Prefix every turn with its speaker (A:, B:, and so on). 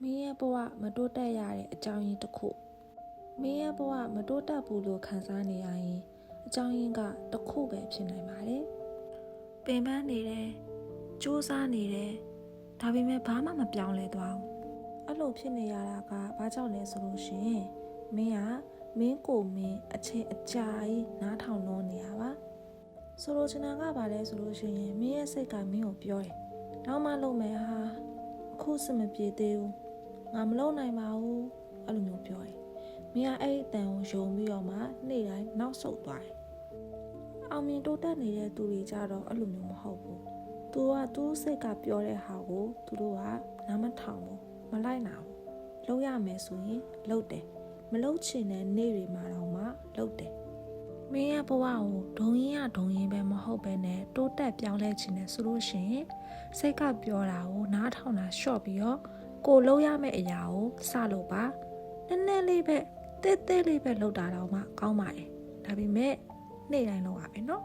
A: မင်းရဲ့ဘဝမတိုးတက်ရတဲ့အကြောင်းရင်းတစ်ခုမင်းရဲ့ဘဝမတိုးတက်ဘူးလို့ခံစားနေရရင်အကြောင်းရင်းကတစ်ခုပဲဖြစ်နိုင်ပါတယ်ပင်ပန်းနေတယ်စူးစမ်းနေတယ်ဒါပေမဲ့ဘာမှမပြောင်းလဲသွားဘူးအဲ့လိုဖြစ်နေရတာကဘာကြောင့်လဲဆိုလို့ရှိရင်မင်းကိုမင်းအချိန်အကြာကြီးနားထောင်လို့နေရပါဆိုလိုချင်တာကဘာလဲဆိုလို့ရှိရင်မင်းရဲ့စိတ်ကမင်းကိုပြောတယ်နောက်မှလုပ်မယ်ဟာအခုစမပြေသေးဘူးငါမလုပ်နိုင်ပါဘူးအဲ့လိုမျိုးပြောတယ်မင်းကအဲ့ဒီအတန်ကိုယုံပြီးတော့မှနေ့တိုင်းနောက်ဆုတ်သွားတယ်အောင်မြင်တိုးတက်နေတဲ့သူတွေကြတော့အဲ့လိုမျိုးမဟုတ်ဘူးသူကသူ့စိတ်ကပြောတဲ့ဟာကိုသူတို့ကနားမထောင်ဘူးမလိုက်နိုင်ဘူးလုပ်ရမယ်ဆိုရင်လုပ်တယ်မလုပ်ချင်တဲ့နေ့တွေမှာတော့မှလုပ်တယ်မင်းရဲ့ဘဝကိုဒုံရင်ပဲမဟုတ်ပဲနဲ့တိုးတက်ပြောင်းလဲခြင်းနဲ့ဆိုလို့ရှိရင်စိတ်ကပြောတာကိုနားထောင်တာလျှော့ပြီးတော့ကိုလုပ်ရမယ့်အရာကိုစလုပ်ပါနည်းနည်းလေးပဲတဲတဲလေးပဲလုပ်တာတော့မှကောင်းပါတယ်ဒါပေမဲ့နေ့တိုင်းလုပ်ရမယ်နော်